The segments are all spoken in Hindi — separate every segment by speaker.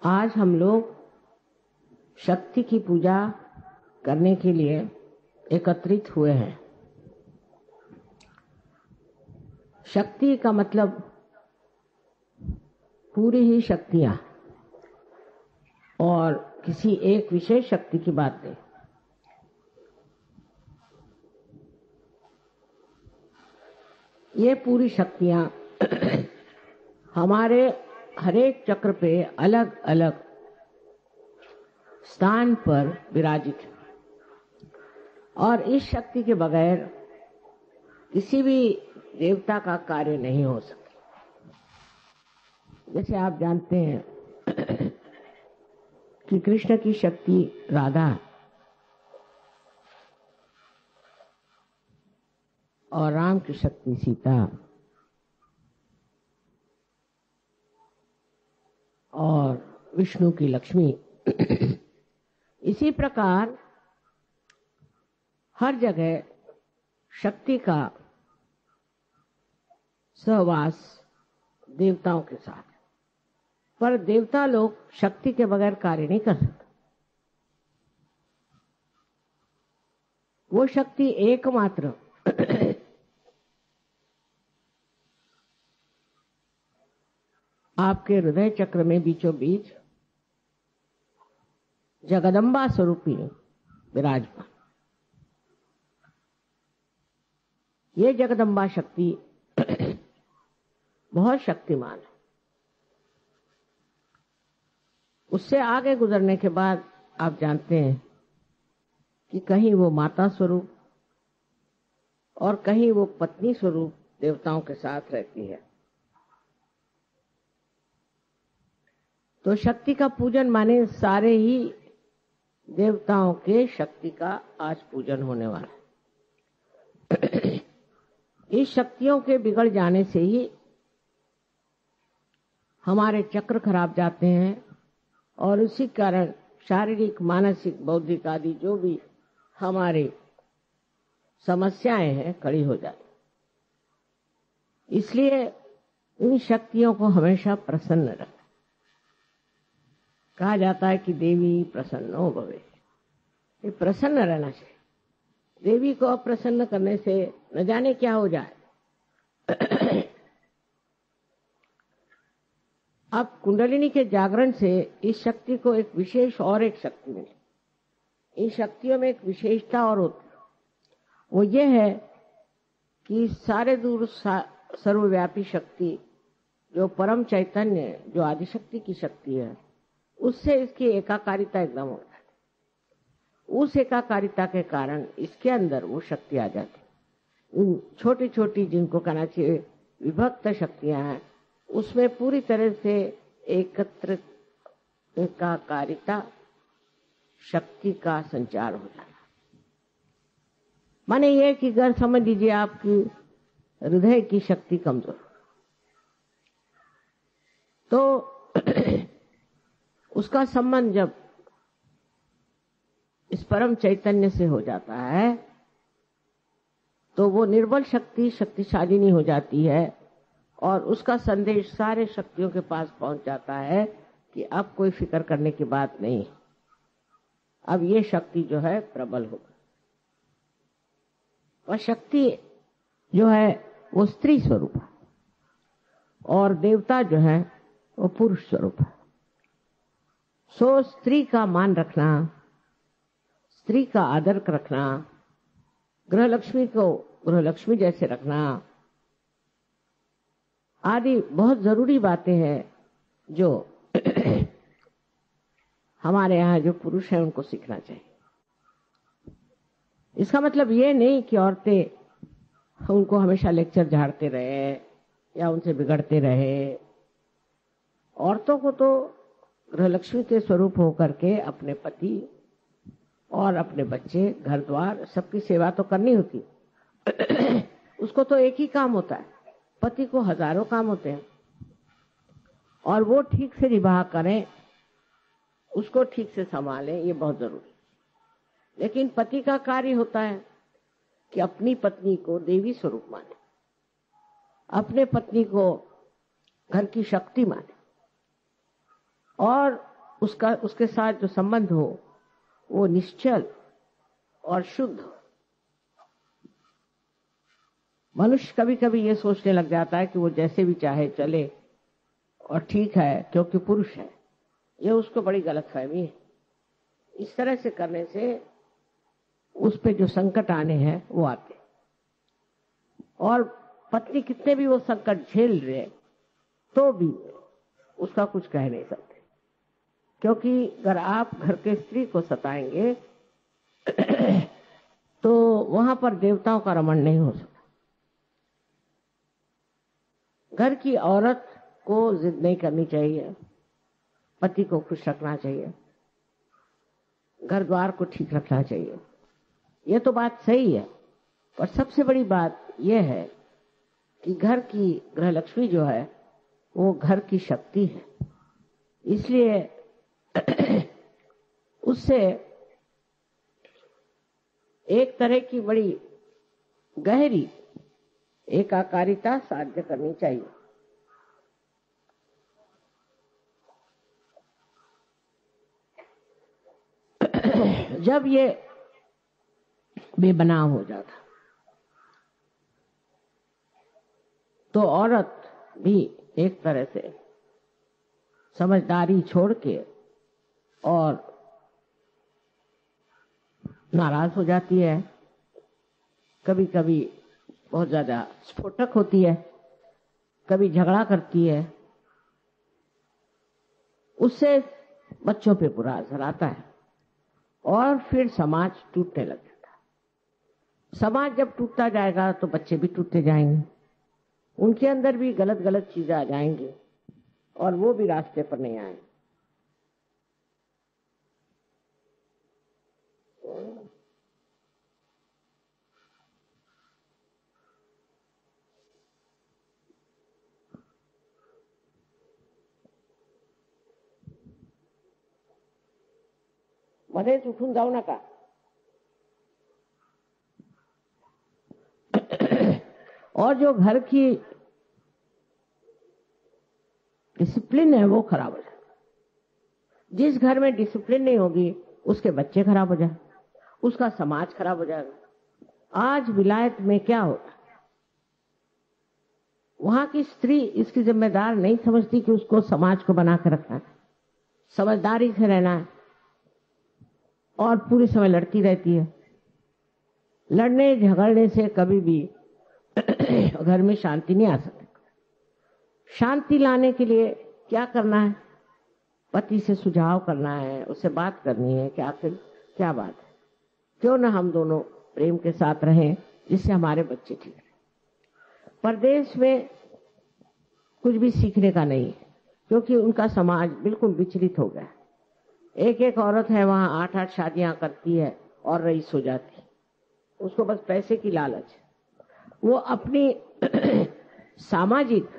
Speaker 1: आज हम लोग शक्ति की पूजा करने के लिए एकत्रित हुए हैं। शक्ति का मतलब पूरी ही शक्तियां और किसी एक विशेष शक्ति की बात नहीं। ये पूरी शक्तियां हमारे हरेक चक्र पे अलग अलग स्थान पर विराजित है और इस शक्ति के बगैर किसी भी देवता का कार्य नहीं हो सकता। जैसे आप जानते हैं कि कृष्ण की शक्ति राधा और राम की शक्ति सीता और विष्णु की लक्ष्मी। इसी प्रकार हर जगह शक्ति का सहवास देवताओं के साथ, पर देवता लोग शक्ति के बगैर कार्य नहीं कर सकते। वो शक्ति एकमात्र आपके हृदय चक्र में बीचों बीच जगदम्बा स्वरूपी विराजमान। ये जगदम्बा शक्ति बहुत शक्तिमान है। उससे आगे गुजरने के बाद आप जानते हैं कि कहीं वो माता स्वरूप और कहीं वो पत्नी स्वरूप देवताओं के साथ रहती है। तो शक्ति का पूजन माने सारे ही देवताओं के शक्ति का आज पूजन होने वाला है। इस शक्तियों के बिगड़ जाने से ही हमारे चक्र खराब जाते हैं और उसी कारण शारीरिक, मानसिक, बौद्धिक आदि जो भी हमारी समस्याएं हैं खड़ी हो जाती। इसलिए इन शक्तियों को हमेशा प्रसन्न रखें। कहा जाता है कि देवी प्रसन्नो भवे। ये प्रसन्न रहना चाहिए। देवी को अप्रसन्न करने से न जाने क्या हो जाए। अब कुंडलिनी के जागरण से इस शक्ति को एक विशेष और एक शक्ति मिली। इन शक्तियों में एक विशेषता और होती है, वो ये है कि सारे दूर सर्वव्यापी शक्ति जो परम चैतन्य, जो आदिशक्ति की शक्ति है, उससे इसकी एकाकारिता एकदम हो जाती। उस एकाकारिता के कारण इसके अंदर वो शक्ति आ जाती। उन छोटी छोटी, जिनको कहना चाहिए विभक्त शक्तियां हैं, उसमें पूरी तरह से एकत्र एकाकारिता शक्ति का संचार हो जाता। माने ये कि अगर समझ लीजिए आपकी हृदय की शक्ति कमजोर तो उसका संबंध जब इस परम चैतन्य से हो जाता है तो वो निर्बल शक्ति शक्तिशाली नहीं हो जाती है और उसका संदेश सारे शक्तियों के पास पहुंच जाता है कि अब कोई फिक्र करने की बात नहीं, अब ये शक्ति जो है प्रबल होगी। और शक्ति जो है वो स्त्री स्वरूप है और देवता जो है वो पुरुष स्वरूप है। सो स्त्री का मान रखना, स्त्री का आदर रखना, गृह लक्ष्मी को गृह लक्ष्मी जैसे रखना आदि बहुत जरूरी बातें हैं जो हमारे यहाँ जो पुरुष हैं उनको सीखना चाहिए। इसका मतलब ये नहीं कि औरतें उनको हमेशा लेक्चर झाड़ते रहे या उनसे बिगड़ते रहे। औरतों को तो गृहलक्ष्मी के स्वरूप होकर के अपने पति और अपने बच्चे, घर द्वार, सबकी सेवा तो करनी होती। उसको तो एक ही काम होता है, पति को हजारों काम होते हैं और वो ठीक से निभा करें, उसको ठीक से संभालें, ये बहुत जरूरी। लेकिन पति का कार्य होता है कि अपनी पत्नी को देवी स्वरूप माने, अपने पत्नी को घर की शक्ति माने और उसके साथ जो संबंध हो वो निश्चल और शुद्ध हो। मनुष्य कभी कभी ये सोचने लग जाता है कि वो जैसे भी चाहे चले और ठीक है क्योंकि पुरुष है। ये उसको बड़ी गलतफहमी है। इस तरह से करने से उस पे जो संकट आने हैं वो आते, और पत्नी कितने भी वो संकट झेल रहे तो भी उसका कुछ कह नहीं सकते, क्योंकि अगर आप घर के स्त्री को सताएंगे तो वहां पर देवताओं का रमण नहीं हो सकता। घर की औरत को जिद नहीं करनी चाहिए, पति को खुश रखना चाहिए, घर द्वार को ठीक रखना चाहिए। ये तो बात सही है, पर सबसे बड़ी बात यह है कि घर की गृहलक्ष्मी जो है वो घर की शक्ति है। इसलिए उससे एक तरह की बड़ी गहरी एकाकारिता साध्य करनी चाहिए। जब ये बेबनाव हो जाता तो औरत भी एक तरह से समझदारी छोड़ के और नाराज हो जाती है, कभी कभी बहुत ज्यादा स्फोटक होती है, कभी झगड़ा करती है। उससे बच्चों पे बुरा असर आता है और फिर समाज टूटने लग जाता है। समाज जब टूटता जाएगा तो बच्चे भी टूटते जाएंगे, उनके अंदर भी गलत गलत चीजें आ जाएंगी और वो भी रास्ते पर नहीं आएंगे। मध्येच उठून जाऊ नका। और जो घर की डिसिप्लिन है वो खराब हो जाए। जिस घर में डिसिप्लिन नहीं होगी उसके बच्चे खराब हो जाए, उसका समाज खराब हो जाएगा। आज विलायत में क्या होता है, वहां की स्त्री इसकी जिम्मेदार नहीं समझती कि उसको समाज को बना कर रखना है, समझदारी से रहना है, और पूरी समय लड़ती रहती है। लड़ने झगड़ने से कभी भी घर में शांति नहीं आ सकती। शांति लाने के लिए क्या करना है, पति से सुझाव करना है, उससे बात करनी है कि आखिर क्या बात है, क्यों ना हम दोनों प्रेम के साथ रहें जिससे हमारे बच्चे ठीक रहे। परदेश में कुछ भी सीखने का नहीं है, क्योंकि उनका समाज बिल्कुल विचलित हो गया। एक एक औरत है वहां 8-8 शादियां करती है और रईस हो जाती है। उसको बस पैसे की लालच है। वो अपनी सामाजिक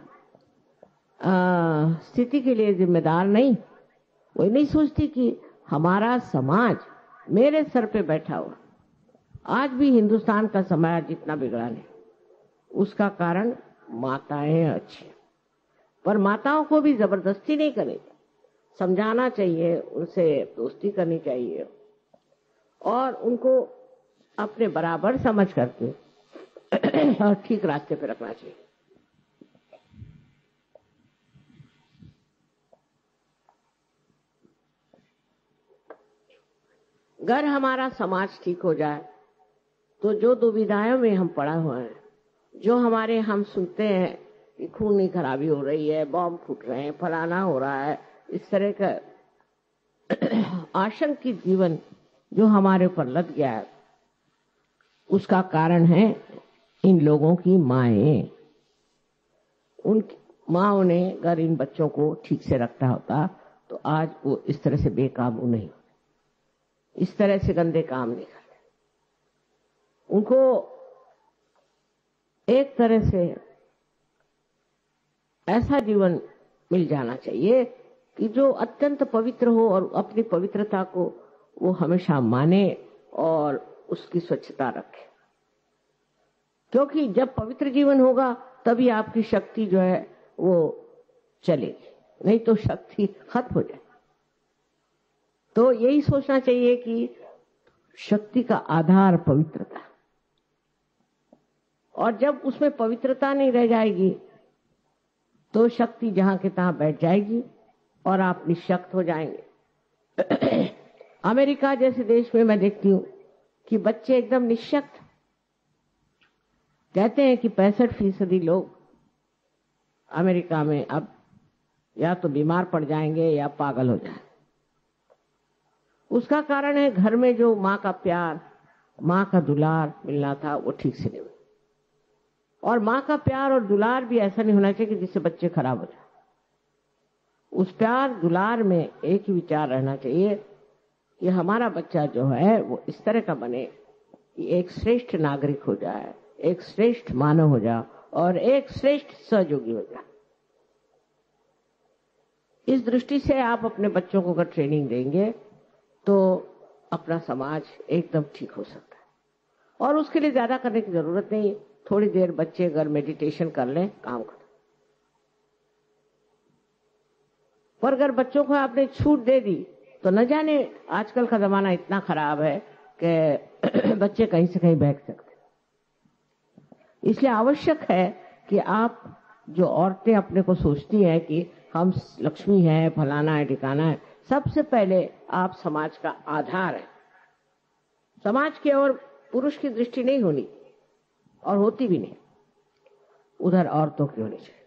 Speaker 1: स्थिति के लिए जिम्मेदार नहीं। वो नहीं सोचती कि हमारा समाज मेरे सर पे बैठा हुआ। आज भी हिंदुस्तान का समाज जितना बिगड़ा नहीं, उसका कारण माताएं अच्छी, पर माताओं को भी जबरदस्ती नहीं करनी, समझाना चाहिए, उनसे दोस्ती करनी चाहिए और उनको अपने बराबर समझ करके और ठीक रास्ते पे रखना चाहिए। अगर हमारा समाज ठीक हो जाए तो जो दुविधाओं में हम पड़ा हुए हैं, जो हमारे हम सुनते हैं कि खून की खराबी हो रही है, बॉम्ब फूट रहे हैं, फलाना हो रहा है, इस तरह का आशंकित जीवन जो हमारे ऊपर लग गया है, उसका कारण है इन लोगों की माएं। उन माओं ने अगर इन बच्चों को ठीक से रखा होता तो आज वो इस तरह से बेकाबू नहीं, इस तरह से गंदे काम नहीं करते। उनको एक तरह से ऐसा जीवन मिल जाना चाहिए कि जो अत्यंत पवित्र हो और अपनी पवित्रता को वो हमेशा माने और उसकी स्वच्छता रखे, क्योंकि जब पवित्र जीवन होगा तभी आपकी शक्ति जो है वो चलेगी, नहीं तो शक्ति खत्म हो जाए। तो यही सोचना चाहिए कि शक्ति का आधार पवित्रता, और जब उसमें पवित्रता नहीं रह जाएगी तो शक्ति जहां के तहां बैठ जाएगी और आप निशक्त हो जाएंगे। अमेरिका जैसे देश में मैं देखती हूं कि बच्चे एकदम निशक्त, कहते हैं कि 65% लोग अमेरिका में अब या तो बीमार पड़ जाएंगे या पागल हो जाएंगे। उसका कारण है घर में जो माँ का प्यार, माँ का दुलार मिलना था वो ठीक से नहीं मिला। और माँ का प्यार और दुलार भी ऐसा नहीं होना चाहिए कि जिससे बच्चे खराब हो जाए। उस प्यार दुलार में एक ही विचार रहना चाहिए कि हमारा बच्चा जो है वो इस तरह का बने कि एक श्रेष्ठ नागरिक हो जाए, एक श्रेष्ठ मानव हो जाए और एक श्रेष्ठ सहयोगी हो जाए। इस दृष्टि से आप अपने बच्चों को अगर ट्रेनिंग देंगे तो अपना समाज एकदम ठीक हो सकता है। और उसके लिए ज्यादा करने की जरूरत नहीं, थोड़ी देर बच्चे अगर मेडिटेशन कर लें काम कर। पर अगर बच्चों को आपने छूट दे दी तो न जाने, आजकल का जमाना इतना खराब है कि बच्चे कहीं से कहीं बहक सकते। इसलिए आवश्यक है कि आप जो औरतें अपने को सोचती हैं कि हम लक्ष्मी है, फलाना है, ठिकाना है, सबसे पहले आप समाज का आधार है। समाज की ओर पुरुष की दृष्टि नहीं होनी और होती भी नहीं, उधर औरतों की होनी चाहिए।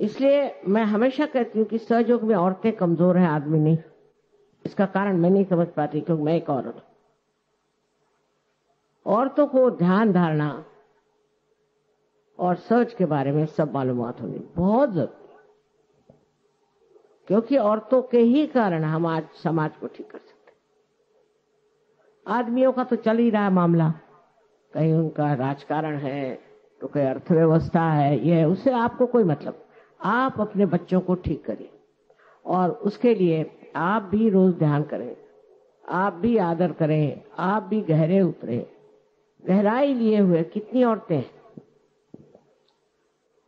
Speaker 1: इसलिए मैं हमेशा कहती हूँ कि सहयोग में औरतें कमजोर हैं, आदमी नहीं। इसका कारण मैं नहीं समझ पाती क्योंकि मैं एक औरत हूं। औरतों को ध्यान धारणा और सर्च के बारे में सब मालूमात होनी बहुत जरूरी, क्योंकि औरतों के ही कारण हम आज समाज को ठीक कर सकते। आदमियों का तो चल ही रहा है मामला, कहीं उनका राजकारण है तो कहीं अर्थव्यवस्था है, ये उससे आपको कोई मतलब। आप अपने बच्चों को ठीक करिए और उसके लिए आप भी रोज ध्यान करें, आप भी आदर करें, आप भी गहरे उतरे। गहराई लिए हुए कितनी औरतें हैं,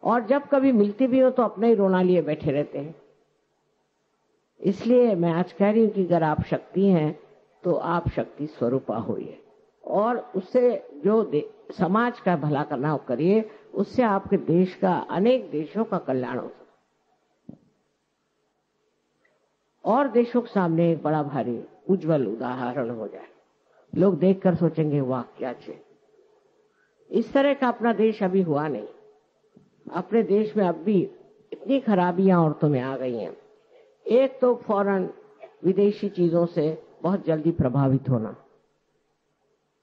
Speaker 1: और जब कभी मिलती भी हो तो अपने ही रोना लिए बैठे रहते हैं। इसलिए मैं आज कह रही हूं कि अगर आप शक्ति हैं तो आप शक्ति स्वरूपा होइए और उससे जो समाज का भला करना हो करिए। उससे आपके देश का, अनेक देशों का कल्याण हो सकता और देशों के सामने एक बड़ा भारी उज्जवल उदाहरण हो जाए। लोग देखकर सोचेंगे वाह क्या चाहिए। इस तरह का अपना देश अभी हुआ नहीं। अपने देश में अब भी इतनी खराबियां औरतों में आ गई हैं। एक तो फौरन विदेशी चीजों से बहुत जल्दी प्रभावित होना,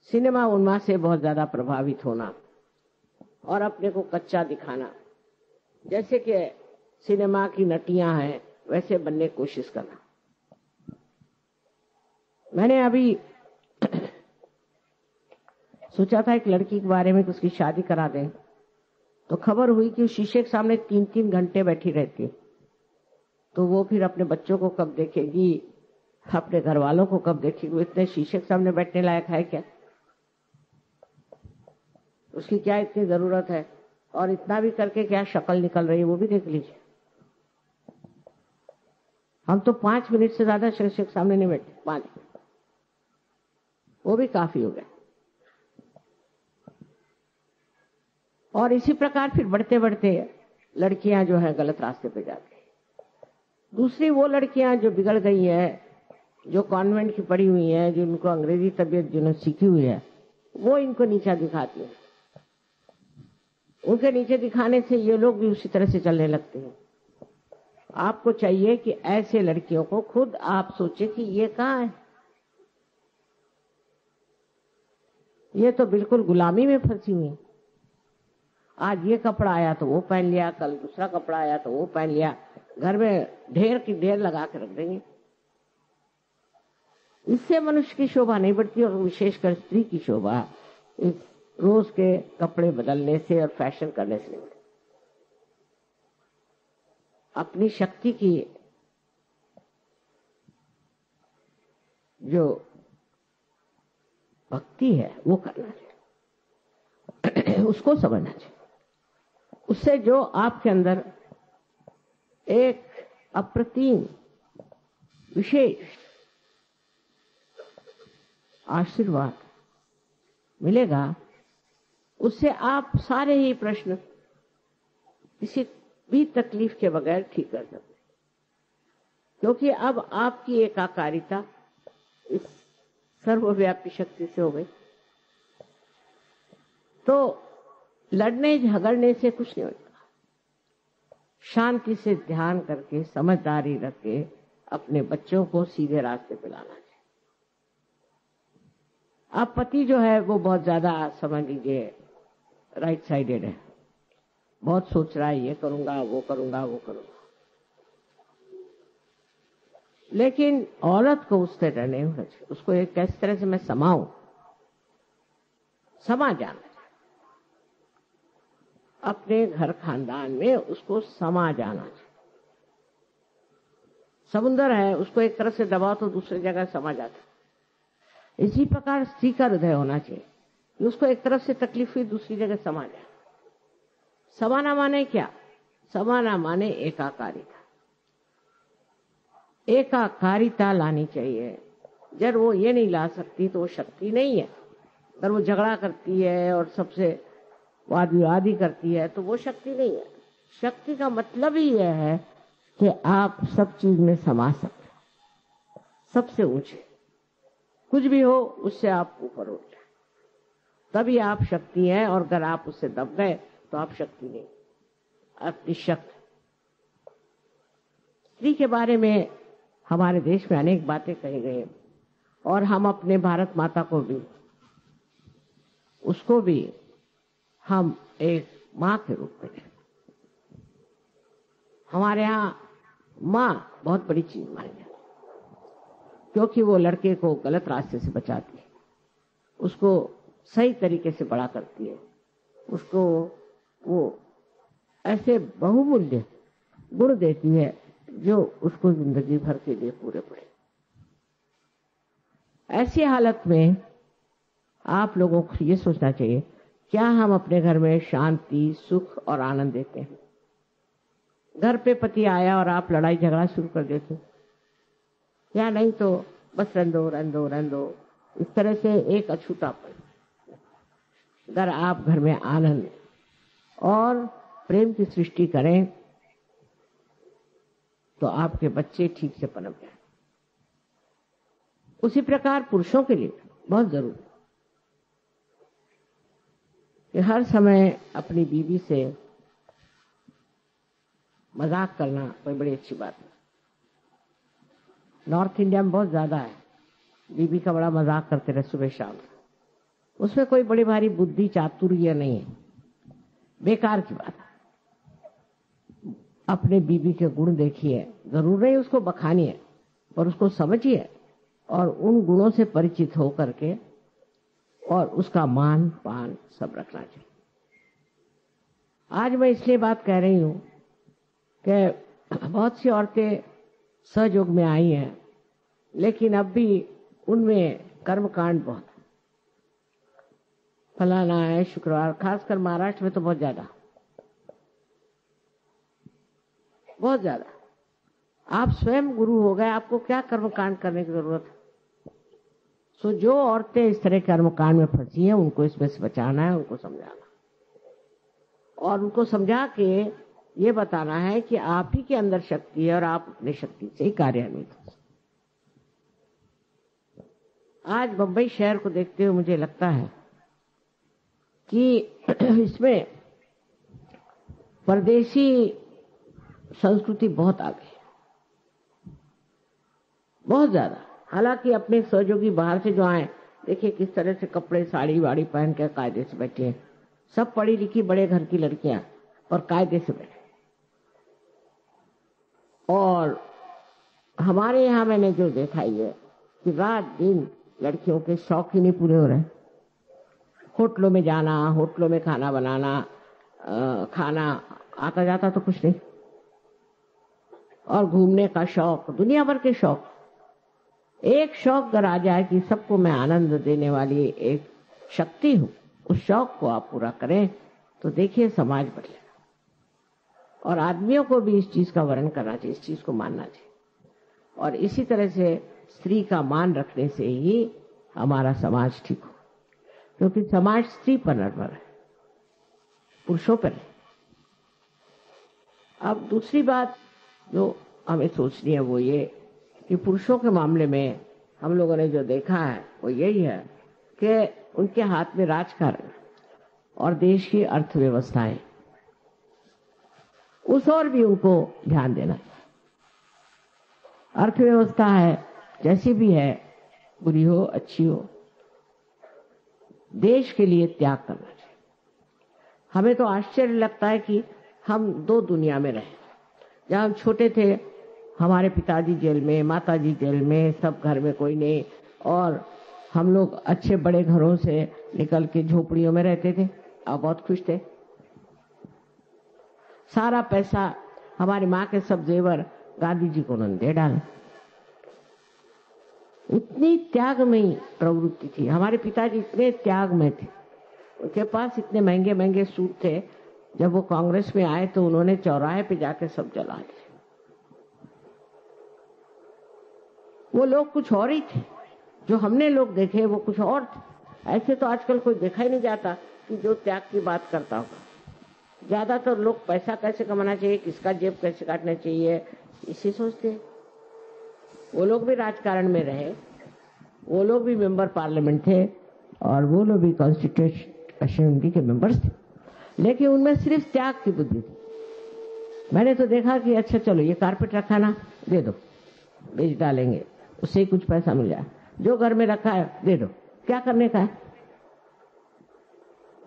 Speaker 1: सिनेमा उन्माद से बहुत ज्यादा प्रभावित होना और अपने को कच्चा दिखाना। जैसे कि सिनेमा की नटियां हैं वैसे बनने की कोशिश करना। मैंने अभी सोचा था एक लड़की के बारे में कि उसकी शादी करा दें, तो खबर हुई कि शीशे के सामने 3-3 घंटे बैठी रहती है। तो वो फिर अपने बच्चों को कब देखेगी, अपने घर वालों को कब देखेगी? वो इतने शीशे के सामने बैठने लायक है क्या? उसकी क्या इतनी जरूरत है? और इतना भी करके क्या शक्ल निकल रही है वो भी देख लीजिए। हम तो 5 मिनट से ज्यादा शीशे के सामने नहीं बैठते, 5 मिनट वो भी काफी हो गया। और इसी प्रकार फिर बढ़ते बढ़ते लड़कियां जो है गलत रास्ते पे जाती है। दूसरी वो लड़कियां जो बिगड़ गई है, जो कॉन्वेंट की पढ़ी हुई है, जिनको अंग्रेजी तबीयत जिन्होंने सीखी हुई है, वो इनको नीचा दिखाती है। उनके नीचे दिखाने से ये लोग भी उसी तरह से चलने लगते हैं। आपको चाहिए कि ऐसे लड़कियों को खुद आप सोचे कि ये कहाँ है, ये तो बिल्कुल गुलामी में फंसी हुई है। आज ये कपड़ा आया तो वो पहन लिया, कल दूसरा कपड़ा आया तो वो पहन लिया, घर में ढेर की ढेर लगा के रख देंगे। इससे मनुष्य की शोभा नहीं बढ़ती, और विशेषकर स्त्री की शोभा इस रोज के कपड़े बदलने से और फैशन करने से नहीं बढ़ती। अपनी शक्ति की जो भक्ति है वो करना चाहिए, उसको समझना चाहिए। उससे जो आपके अंदर एक अप्रतिम विशेष आशीर्वाद मिलेगा, उससे आप सारे ही प्रश्न किसी भी तकलीफ के बगैर ठीक कर सकते, क्योंकि अब आपकी एकाकारिता इस सर्वव्यापी शक्ति से हो गई। तो लड़ने झगड़ने से कुछ नहीं होता, शांति से ध्यान करके समझदारी रख के अपने बच्चों को सीधे रास्ते पे लाना चाहिए। अब पति जो है वो बहुत ज्यादा समझ लीजिए राइट साइडेड है, बहुत सोच रहा है ये करूंगा वो करूंगा वो करूंगा, लेकिन औरत को उस तरह नहीं होना चाहिए। उसको एक कैसी तरह से मैं समाऊं, समा जाना चाहिए अपने घर खानदान में, उसको समा जाना चाहिए। समुंदर है, उसको एक तरफ से दबाओ तो दूसरी जगह समा जाता है। इसी प्रकार स्त्री का हृदय होना चाहिए कि उसको एक तरफ से तकलीफ हुई दूसरी जगह समा जाए। समाना माने क्या? समाना माने एकाकारिता, एकाकारिता लानी चाहिए। जब वो ये नहीं ला सकती तो वो शक्ति नहीं है। अगर वो झगड़ा करती है और सबसे वाद विवाद ही करती है तो वो शक्ति नहीं है। शक्ति का मतलब ही यह है कि आप सब चीज में समा सकते, सबसे ऊंचे कुछ भी हो उससे आप ऊपर उठ जाए, तभी आप शक्ति हैं। और अगर आप उससे दब गए तो आप शक्ति नहीं, आप निशक्त। स्त्री के बारे में हमारे देश में अनेक बातें कही गई और हम अपने भारत माता को भी, उसको भी हम एक माँ के रूप में, हमारे यहाँ माँ बहुत बड़ी चीज मानी जाती है, क्योंकि वो लड़के को गलत रास्ते से बचाती है, उसको सही तरीके से बड़ा करती है, उसको वो ऐसे बहुमूल्य गुण देती है जो उसको जिंदगी भर के लिए पूरे पड़े। ऐसी हालत में आप लोगों को ये सोचना चाहिए, क्या हम अपने घर में शांति, सुख और आनंद देते हैं? घर पे पति आया और आप लड़ाई झगड़ा शुरू कर देते, या नहीं तो बस रंदो रंदो रंदो, इस तरह से एक अछूतापन। अगर आप घर में आनंद और प्रेम की सृष्टि करें तो आपके बच्चे ठीक से पनप जाए। उसी प्रकार पुरुषों के लिए बहुत जरूरी है कि हर समय अपनी बीवी से मजाक करना कोई बड़ी अच्छी बात है। नॉर्थ इंडिया में बहुत ज्यादा है, बीवी का बड़ा मजाक करते रहे सुबह शाम। उसमें कोई बड़ी भारी बुद्धि चातुर्य नहीं है, बेकार की बात है। अपने बीवी के गुण देखिए, जरूर नहीं उसको बखानिए, पर उसको समझिए और उन गुणों से परिचित हो करके और उसका मान पान सब रखना चाहिए। आज मैं इसलिए बात कह रही हूं कि बहुत सी औरतें सहयोग में आई हैं, लेकिन अब भी उनमें कर्मकांड बहुत, फलाना है शुक्रवार, खासकर महाराष्ट्र में तो बहुत ज्यादा। आप स्वयं गुरु हो गए, आपको क्या कर्मकांड करने की जरूरत है? सो जो औरतें इस तरह कर्मकांड में फंसी हैं उनको इसमें से बचाना है, उनको समझाना और उनको समझा के ये बताना है कि आप ही के अंदर शक्ति है और आप अपनी शक्ति से ही कार्यान्वित हो। आज बंबई शहर को देखते हुए मुझे लगता है कि इसमें परदेशी संस्कृति बहुत आ गई, बहुत ज्यादा। हालांकि अपने सहयोगी बाहर से जो आए, देखिए किस तरह से कपड़े साड़ी वाड़ी पहन के कायदे से बैठे हैं, सब पढ़ी लिखी बड़े घर की लड़कियां और कायदे से बैठे। और हमारे यहाँ मैंने जो देखा है कि रात दिन लड़कियों के शौक ही नहीं पूरे हो रहे। होटलों में जाना, होटलों में खाना बनाना, खाना आता जाता तो कुछ नहीं, और घूमने का शौक, दुनिया भर के शौक। एक शौक अगर आ जाए कि सबको मैं आनंद देने वाली एक शक्ति हूं, उस शौक को आप पूरा करें तो देखिए समाज बदलेगा। और आदमियों को भी इस चीज का वर्णन करना चाहिए, इस चीज को मानना चाहिए। और इसी तरह से स्त्री का मान रखने से ही हमारा समाज ठीक हो, क्योंकि समाज स्त्री पर निर्भर है, पुरुषों पर नहीं। अब दूसरी बात जो हमें सोचनी है वो ये कि पुरुषों के मामले में हम लोगों ने जो देखा है वो यही है कि उनके हाथ में राजकारण और देश की अर्थव्यवस्थाएं, उस ओर भी उनको ध्यान देना चाहिए। अर्थव्यवस्था है जैसी भी है, बुरी हो अच्छी हो, देश के लिए त्याग करना चाहिए। हमें तो आश्चर्य लगता है कि हम दो दुनिया में रहे। जब हम छोटे थे हमारे पिताजी जेल में, माताजी जेल में, सब घर में कोई नहीं, और हम लोग अच्छे बड़े घरों से निकल के झोपड़ियों में रहते थे और बहुत खुश थे। सारा पैसा, हमारी माँ के सब जेवर गांधी जी को उन्होंने दे डाला। इतनी त्यागमयी प्रवृत्ति थी। हमारे पिताजी इतने त्याग में थे, उनके पास इतने महंगे महंगे सूट थे। जब वो कांग्रेस में आए तो उन्होंने चौराहे पे जाके सब जला दिए। वो लोग कुछ और ही थे, जो हमने लोग देखे वो कुछ और थे। ऐसे तो आजकल कोई देखा ही नहीं जाता कि जो त्याग की बात करता होगा। ज्यादातर लोग पैसा कैसे कमाना चाहिए, किसका जेब कैसे काटना चाहिए, इसी सोचते हैं। वो लोग भी राजकारण में रहे, वो लोग भी मेंबर पार्लियामेंट थे और वो लोग भी कॉन्स्टिट्यूशन असेंबली के मेंबर्स थे, लेकिन उनमें सिर्फ त्याग की बुद्धि थी। मैंने तो देखा कि अच्छा चलो ये कारपेट रखा ना, दे दो, बेच डालेंगे, उससे ही कुछ पैसा मिल जाए। जो घर में रखा है दे दो, क्या करने का है।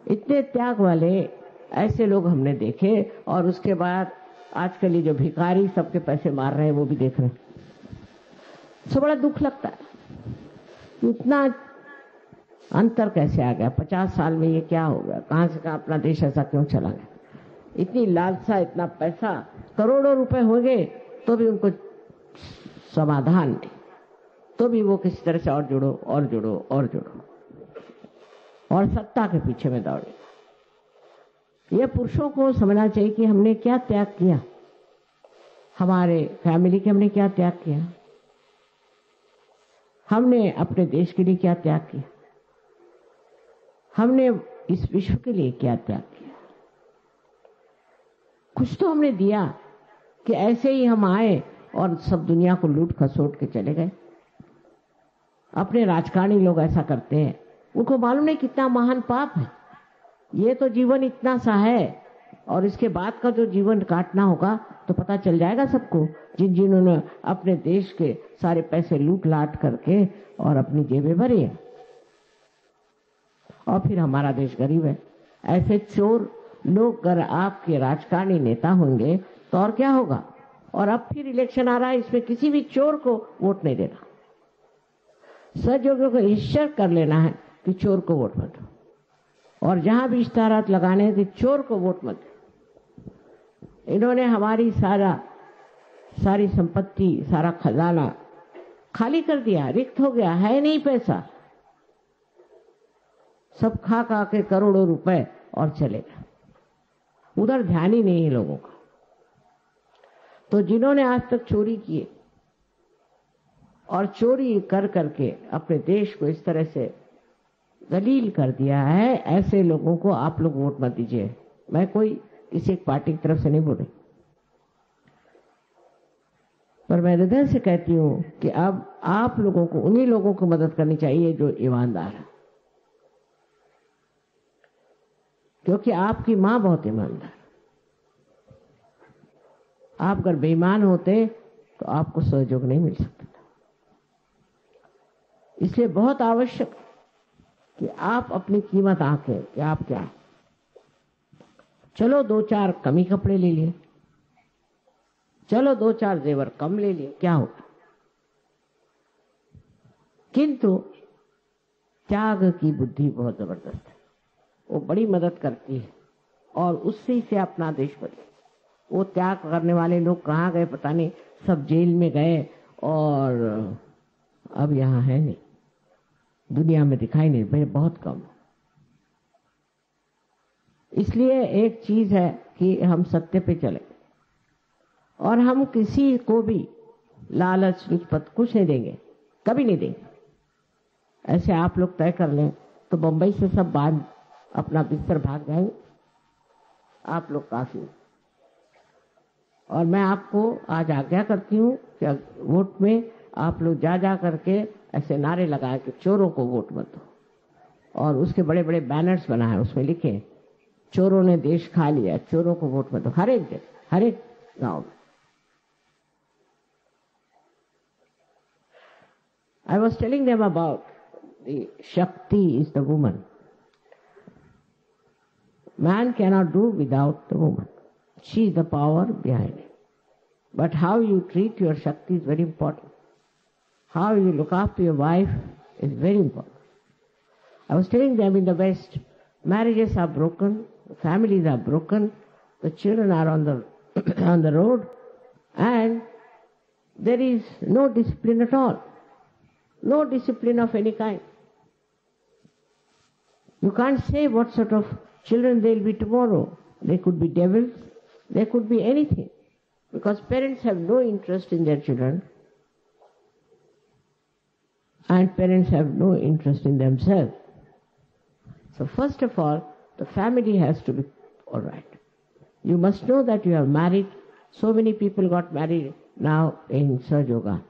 Speaker 1: इतने त्याग वाले ऐसे लोग हमने देखे। और उसके बाद आजकल ये जो भिखारी सबके पैसे मार रहे हैं वो भी देख रहे हैं। तो बड़ा दुख लगता है, इतना अंतर कैसे आ गया 50 साल में, ये क्या हो गया, कहां से कहां अपना देश ऐसा क्यों चला गया। इतनी लालसा, इतना पैसा, करोड़ों रुपए हो गए तो भी उनको समाधान नहीं, तो भी वो किसी तरह से और जुड़ो और जुड़ो और जुड़ो, और सत्ता के पीछे में दौड़े। ये पुरुषों को समझना चाहिए कि हमने क्या त्याग किया, हमारे फैमिली के हमने क्या त्याग किया, हमने अपने देश के लिए क्या त्याग किया, हमने इस विश्व के लिए क्या त्याग किया। कुछ तो हमने दिया कि ऐसे ही हम आए और सब दुनिया को लूट खसोट के चले गए। अपने राजकारणी लोग ऐसा करते हैं, उनको मालूम नहीं कितना महान पाप है। ये तो जीवन इतना सा है और इसके बाद का जो जीवन काटना होगा तो पता चल जाएगा सबको, जिन्होंने अपने देश के सारे पैसे लूट लाट करके और अपनी जेबें भरी है, और फिर हमारा देश गरीब है। ऐसे चोर लोग अगर आपके राजकारणी नेता होंगे तो और क्या होगा। और अब फिर इलेक्शन आ रहा है, इसमें किसी भी चोर को वोट नहीं देना। सहयोगियों को निश्चय कर लेना है कि चोर को वोट मत दो, और जहां भी इश्तेहारात लगाने हैं कि चोर को वोट मत दो। इन्होंने हमारी सारी संपत्ति, सारा खजाना खाली कर दिया, रिक्त हो गया, है नहीं पैसा, सब खा खा के करोड़ों रुपए और चले गए। उधर ध्यान ही नहीं है लोगों का। तो जिन्होंने आज तक चोरी किए और चोरी कर करके अपने देश को इस तरह से दलील कर दिया है, ऐसे लोगों को आप लोग वोट मत दीजिए। मैं कोई किसी एक पार्टी की तरफ से नहीं बोल रही, पर मैं हृदय से कहती हूं कि अब आप लोगों को, उन्हीं लोगों को मदद करनी चाहिए जो ईमानदार है, क्योंकि आपकी मां बहुत ईमानदार। आप अगर बेईमान होते तो आपको सहयोग नहीं मिल सकता था। इसलिए बहुत आवश्यक कि आप अपनी कीमत आंकें कि आप क्या है। चलो 2-4 कमी कपड़े ले लिए, चलो 2-4 जेवर कम ले लिए, क्या होगा। किंतु त्याग की बुद्धि बहुत जबरदस्त है, वो बड़ी मदद करती है और उससे से अपना देश बदले। वो त्याग करने वाले लोग कहाँ गए पता नहीं, सब जेल में गए और अब यहाँ है नहीं, दुनिया में दिखाई नहीं, भाई बहुत कम। इसलिए एक चीज है कि हम सत्य पे चले और हम किसी को भी लालच लुचपत कुछ नहीं देंगे, कभी नहीं देंगे। ऐसे आप लोग तय कर लें तो बंबई से सब बांध अपना बिस्तर भाग जाएंगे, आप लोग काफी। और मैं आपको आज आज्ञा करती हूँ कि वोट में आप लोग जा जा करके ऐसे नारे लगाए कि चोरों को वोट मत दो, और उसके बड़े बड़े बैनर्स बनाए, उसमें लिखे चोरों ने देश खा लिया, चोरों को वोट मत दो, हर एक जगह, हर एक गांव में। I was telling them about the Shakti is the woman. Man cannot do without the woman. She is the power behind it. But how you treat your Shakti is very important. How you look after your wife is very important. I was telling them in the West, marriages are broken, families are broken, the children are on the on the road, and there is no discipline at all. No discipline of any kind. You can't say what sort of children they'll be tomorrow. They could be devils, they could be anything. Because parents have no interest in their children, and parents have no interest in themselves. So first of all, the family has to be all right. You must know that you are married. So many people got married now in Surge Yoga.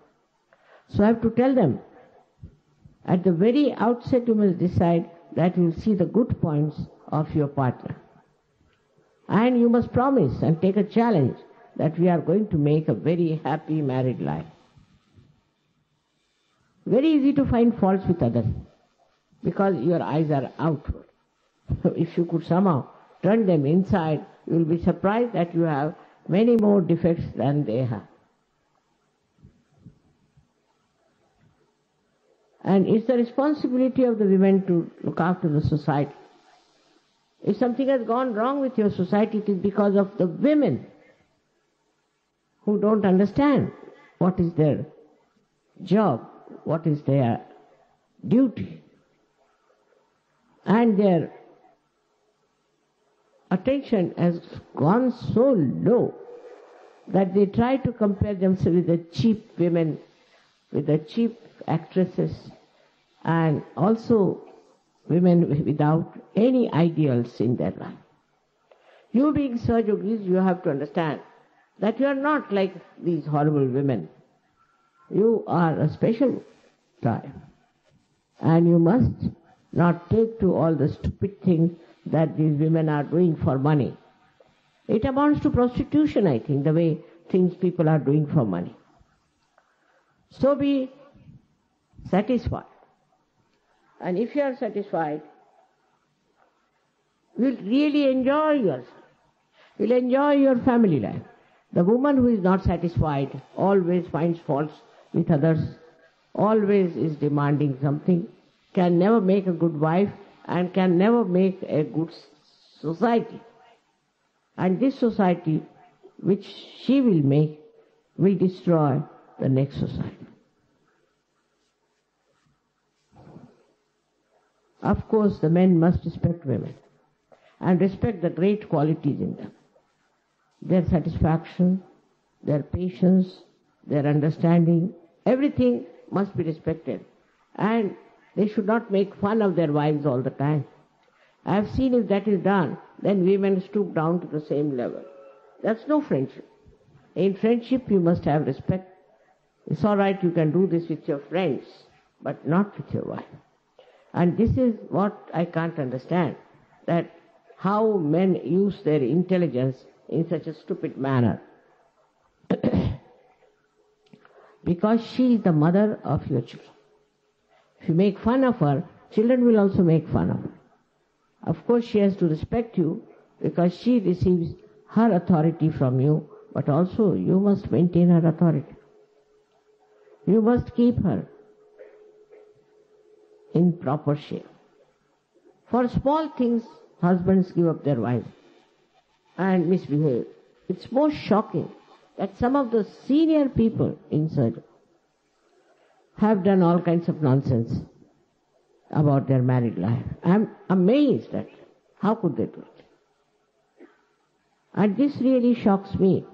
Speaker 1: So I have to tell them, at the very outset you must decide that you will see the good points of your partner. And you must promise and take a challenge that we are going to make a very happy married life. Very easy to find faults with others because your eyes are outward. So if you could somehow turn them inside, you will be surprised that you have many more defects than they have. And it's the responsibility of the women to look after the society. If something has gone wrong with your society, it is because of the women who don't understand what is their job, what is their duty. And their attention has gone so low that they try to compare themselves with the cheap women, with the cheap actresses, and also women without any ideals in their life. You being Surge Yogis, you have to understand that you are not like these horrible women. You are a special type. And you must not take to all the stupid things that these women are doing for money. It amounts to prostitution, I think, the way things people are doing for money. So be satisfied. And if you are satisfied, you will really enjoy yourself. You will enjoy your family life. The woman who is not satisfied always finds faults with others, always is demanding something, can never make a good wife, and can never make a good society. And this society, which she will make, will destroy the next society. Of course, the men must respect women and respect the great qualities in them. Their satisfaction, their patience, their understanding, everything must be respected. And they should not make fun of their wives all the time. I have seen if that is done, then women stoop down to the same level. That's no friendship. In friendship, you must have respect. It's all right, you can do this with your friends, but not with your wife. And this is what I can't understand, that how men use their intelligence in such a stupid manner. Because she is the mother of your children. If you make fun of her, children will also make fun of her. Of course, she has to respect you because she receives her authority from you, but also you must maintain her authority. You must keep her in proper shape. For small things, husbands give up their wives and misbehave. It's most shocking that some of the senior people in surgery have done all kinds of nonsense about their married life. I'm amazed at how could they do it. And this really shocks me.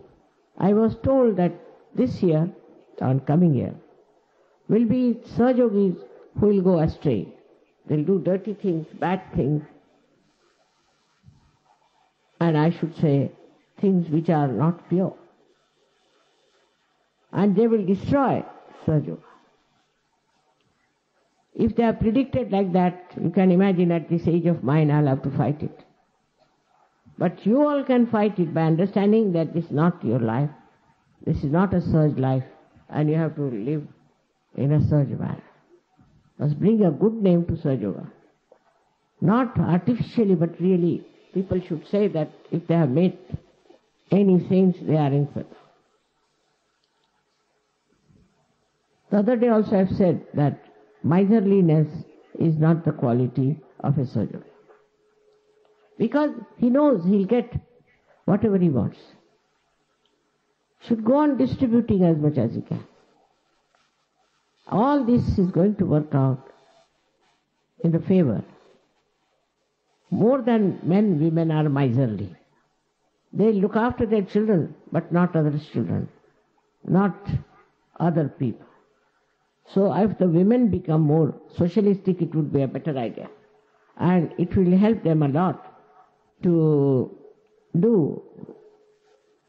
Speaker 1: I was told that this year on coming year will be Sahajogis who will go astray. They'll do dirty things, bad things, and I should say things which are not pure. And they will destroy Sahaja. If they are predicted like that, you can imagine at this age of mine I'll have to fight it. But you all can fight it by understanding that this is not your life. This is not a Sahaja life, and you have to live in a Sahaja manner. Must bring a good name to Sahaja Yoga. Not artificially, but really, people should say that if they have made any saints, they are in Sahaja. The other day also I have said that miserliness is not the quality of a Sahaja Yogi. Because he knows he'll get whatever he wants. Should go on distributing as much as he can. All this is going to work out in the favor. More than men, women are miserly. They look after their children, but not others' children, not other people. So if the women become more socialistic, it would be a better idea. And it will help them a lot to do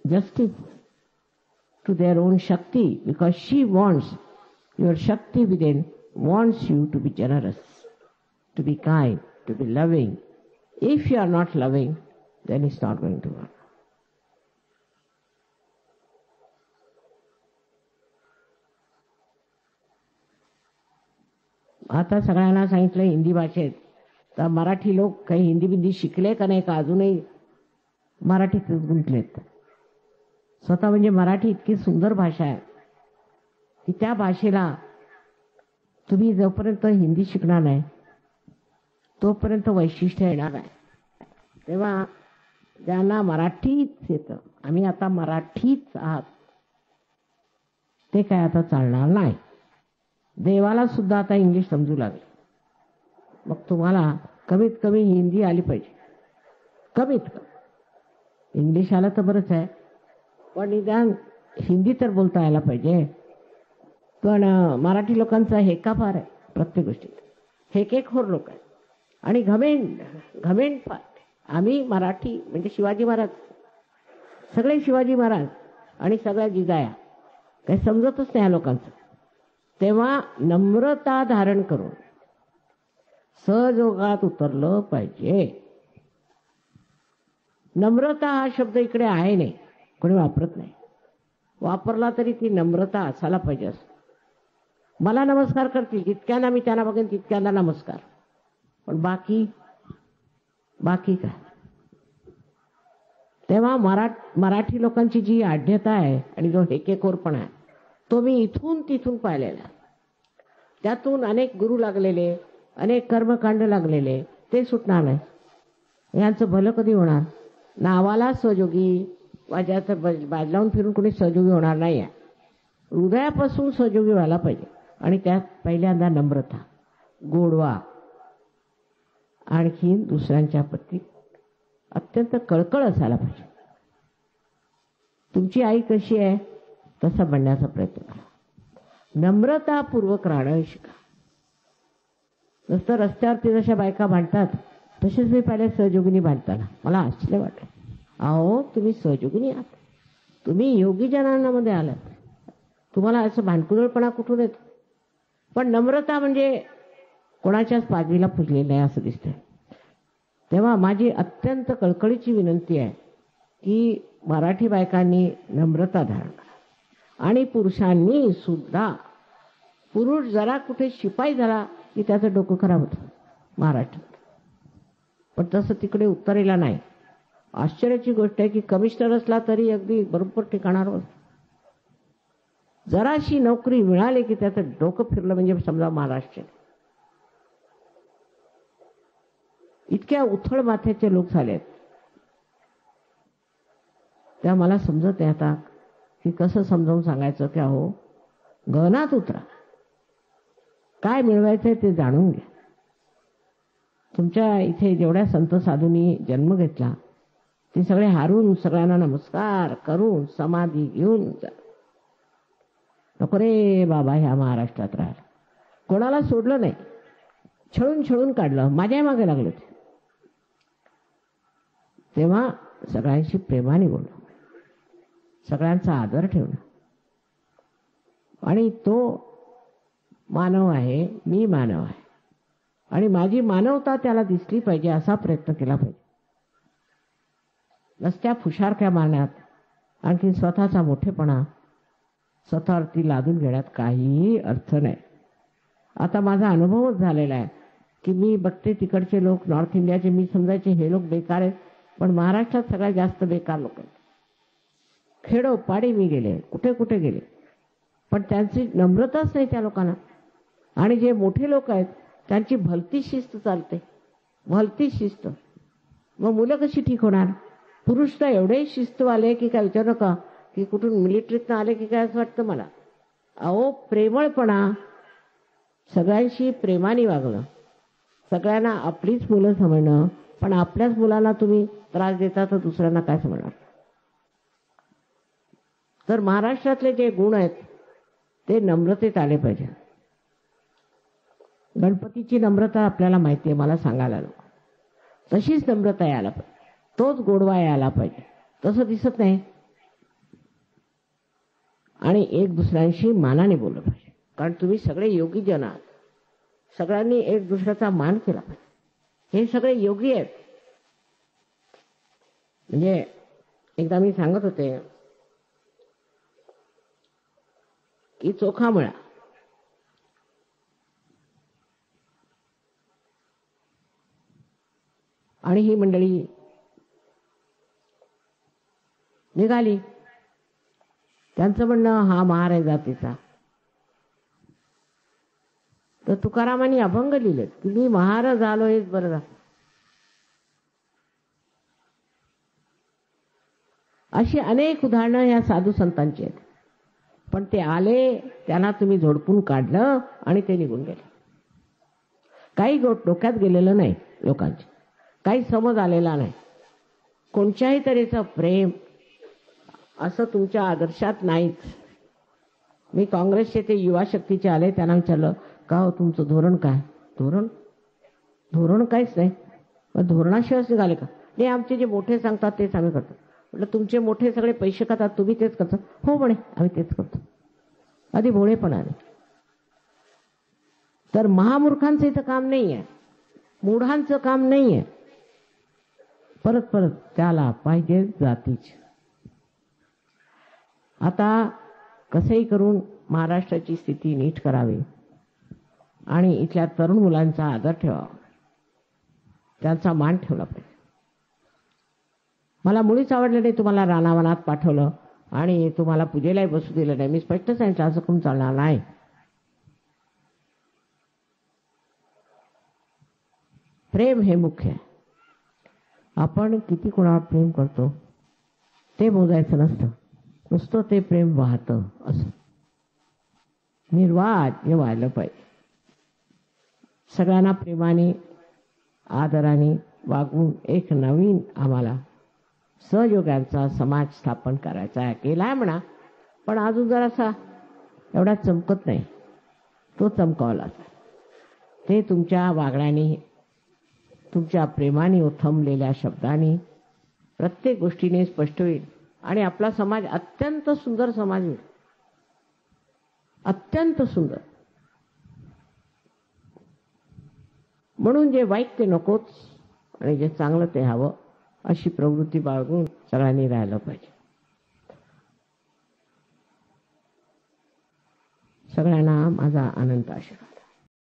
Speaker 1: justice to their own Shakti, because she wants, your Shakti within wants you to be generous, to be kind, to be loving. If you are not loving, then it's not going to work. आता सगळ्यांना सांगितलं हिंदी भाषेत, तर मराठी लोक काही हिंदी बिंदी शिकले का नाही, का अजूनही मराठीतच गुंतलेत. स्वतः म्हणजे मराठी इतकी सुंदर भाषा आहे की त्या भाषेला तुम्ही जोपर्यंत हिंदी शिकणार नाही तोपर्यंत वैशिष्ट्य येणार नाही. तेव्हा ज्यांना मराठीच येतं, आम्ही आता मराठीच आहात, ते काय आता चालणार नाही. देवाला सुद्धा आता इंग्लिश समजू लागले. मग तुम्हाला कमीत कमी हिंदी आली पाहिजे, कमीत कमी. इंग्लिश आलं तर बरंच आहे, पण निदान हिंदी तर बोलता यायला पाहिजे. पण मराठी लोकांचा हेका फार आहे प्रत्येक गोष्टीत. हेकेखोर लोक आहेत आणि घमेंड फार. आम्ही मराठी म्हणजे शिवाजी महाराज, सगळे शिवाजी महाराज आणि सगळ्या जिजाया, काही समजतच नाही या लोकांचं. तेव्हा नम्रता धारण करून सहजोगात उतरलं पाहिजे. नम्रता हा शब्द इकडे आहे नाही, कोणी वापरत नाही. वापरला तरी ती नम्रता असायला पाहिजे. मला नमस्कार करतील जितक्यांना मी त्यांना बघेन तितक्यांना नमस्कार, पण बाकी काय. तेव्हा मराठी लोकांची जी आढ्यता आहे आणि जो हेकेखोरपणा आहे तो मी इथून तिथून पाहिलेला. त्यातून अनेक गुरु लागलेले, अनेक कर्मकांड लागलेले, ते सुटणार नाही. यांचं भलं कधी होणार. नावाला सहयोगी, वाजाचं बाज लावून फिरून कोणी सहयोगी होणार नाही आहे. हृदयापासून सहयोगी व्हायला पाहिजे. आणि त्यात पहिल्यांदा नम्रता, गोडवा, आणखीन दुसऱ्यांच्या प्रती अत्यंत कळकळ असायला पाहिजे. तुमची आई कशी आहे तसा बनण्याचा प्रयत्न करा. नम्रतापूर्वक राहणं शिका. नुसतं रस्त्यावरती जशा बायका भांडतात तसेच मी पाहिले सहयोगिनी भांडताना. मला आश्चर्य वाटलं. अहो तुम्ही सहयोगिनी आहात, तुम्ही योगी जनांमध्ये आलात, तुम्हाला असं भांडकुदळपणा कुठून येतो. पण नम्रता म्हणजे कोणाच्याच पाजवीला पुजलेलं नाही असं दिसतंय. तेव्हा माझी अत्यंत कळकळीची विनंती आहे की मराठी बायकांनी नम्रता धारण करा. आणि पुरुषांनी सुद्धा. पुरुष जरा कुठे शिपाई झाला की त्याचं डोकं खराब होतं महाराष्ट्रात, पण तसं तिकडे उत्तरेला नाही. आश्चर्याची गोष्ट आहे की कमिशनर असला तरी अगदी बरोबर ठिकाणावर. जराशी नोकरी मिळाली की त्याचं डोकं फिरलं म्हणजे समजा महाराष्ट्र. इतक्या उथळ माथ्याचे लोक झालेत. तेव्हा मला समजत नाही आता की कसं समजावून सांगायचं की अहो गहनात उतरा, काय मिळवायचंय ते जाणून घ्या. तुमच्या इथे जेवढ्या संत साधूंनी जन्म घेतला ते सगळे हारून सगळ्यांना नमस्कार करून समाधी घेऊन जा. नको रे बाबा ह्या महाराष्ट्रात राहायला. कोणाला सोडलं नाही, छळून छळून काढलं, माझ्याही मागे लागले ते. तेव्हा सगळ्यांशी प्रेमाने बोलणं, सगळ्यांचा आदर ठेवणं, आणि तो मानव आहे, मी मानव आहे, आणि माझी मानवता त्याला दिसली पाहिजे असा प्रयत्न केला पाहिजे. रस्त्या फुशारक्या मारण्यात, आणखी स्वतःचा मोठेपणा स्वतःवरती लादून घेण्यात काहीही अर्थ नाही. आता माझा अनुभवच झालेला आहे की मी बघते तिकडचे लोक, नॉर्थ इंडियाचे, मी समजायचे हे लोक बेकार आहेत, पण महाराष्ट्रात सगळ्यात जास्त बेकार लोक आहेत. खेडोपाडी मी गेले, कुठे कुठे गेले, पण त्यांची नम्रताच नाही त्या लोकांना. आणि जे मोठे लोक आहेत त्यांची भलती शिस्त चालते, भलती शिस्त. मग मुलं कशी ठीक होणार? पुरुष तर एवढे शिस्तवाले की काय विचारू नका, की कुठून मिलिटरीतनं आले की काय असं वाटतं मला. अहो प्रेमळपणा, सगळ्यांशी प्रेमाने वागणं, सगळ्यांना आपलीच मुलं समजणं. पण आपल्याच मुलाला तुम्ही त्रास देता तर दुसऱ्यांना काय समजणार? तर महाराष्ट्रातले जे गुण आहेत ते नम्रतेत आले पाहिजे. गणपतीची नम्रता आपल्याला माहिती आहे, मला सांगायला नको. तशीच नम्रता यायला पाहिजे, तोच गोडवा यायला पाहिजे. तसं दिसत नाही. आणि एक दुसऱ्यांशी मानाने बोललं पाहिजे, कारण तुम्ही सगळे योगी जन आहात. सगळ्यांनी एक दुसऱ्याचा मान केला पाहिजे. हे सगळे योगी आहेत. म्हणजे एकदा मी सांगत होते की चोखा मळा, आणि ही मंडळी निघाली. त्यांचं म्हणणं हा महार आहे जातीचा. तर तुकारामांनी अभंग लिहिलेत की मी महार झालो हेच बरं झालं. अशी अनेक उदाहरणं या साधू संतांची आहेत. पण ते आले, त्यांना तुम्ही झोडपून काढलं आणि ते निघून गेले. काही डोक्यात गेलेलं नाही लोकांचे, काही समज आलेला नाही, कोणत्याही तऱ्हेचं प्रेम असं तुमच्या आदर्शात नाहीच. मी काँग्रेसचे ते युवा शक्तीचे आले, त्यांना विचारलं का हो तुमचं धोरण काय? धोरण काहीच नाही. मग धोरणाशिवाय निघाले का? नाही, आमचे जे मोठे सांगतात तेच आम्ही करतो. म्हटलं तुमचे मोठे सगळे पैसे खातात, तुम्ही तेच करता? हो म्हणे, आम्ही तेच करतो. आधी भोळेपणाने. तर महामूर्खांचं इथं काम नाही आहे, मूढांचं काम नाही आहे. परत परत त्याला पाहिजे जातीच. आता कसंही करून महाराष्ट्राची स्थिती नीट करावी आणि इथल्या तरुण मुलांचा आदर ठेवावा, त्यांचा मान ठेवला पाहिजे. मला मुळीच आवडलं नाही तुम्हाला रानावनात पाठवलं आणि तुम्हाला पूजेलाही बसू दिलं नाही. मी स्पष्ट सांगितलं असं करून चालणार नाही. प्रेम हे मुख्य आहे. आपण किती कोणावर प्रेम करतो ते मोजायचं नसतं, नुसतं ते प्रेम वाहतं असं निर्वाज व्हायला पाहिजे. सगळ्यांना प्रेमाने आदराने वागून एक नवीन आम्हाला सहयोगांचा समाज स्थापन करायचा आहे. केलाय म्हणा, पण अजून जरासा एवढा चमकत नाही, तो चमकावला. ते तुमच्या वागण्याने, तुमच्या प्रेमाने ओथंबलेल्या शब्दांनी प्रत्येक गोष्टीने स्पष्ट होईल आणि आपला समाज अत्यंत सुंदर समाज होईल, अत्यंत सुंदर. म्हणून जे वाईट ते नकोच आणि जे चांगलं ते हवं, अशी प्रवृत्ती बाळगून सगळ्यांनी राहिलं पाहिजे. सगळ्यांना माझा अनंत आशीर्वाद.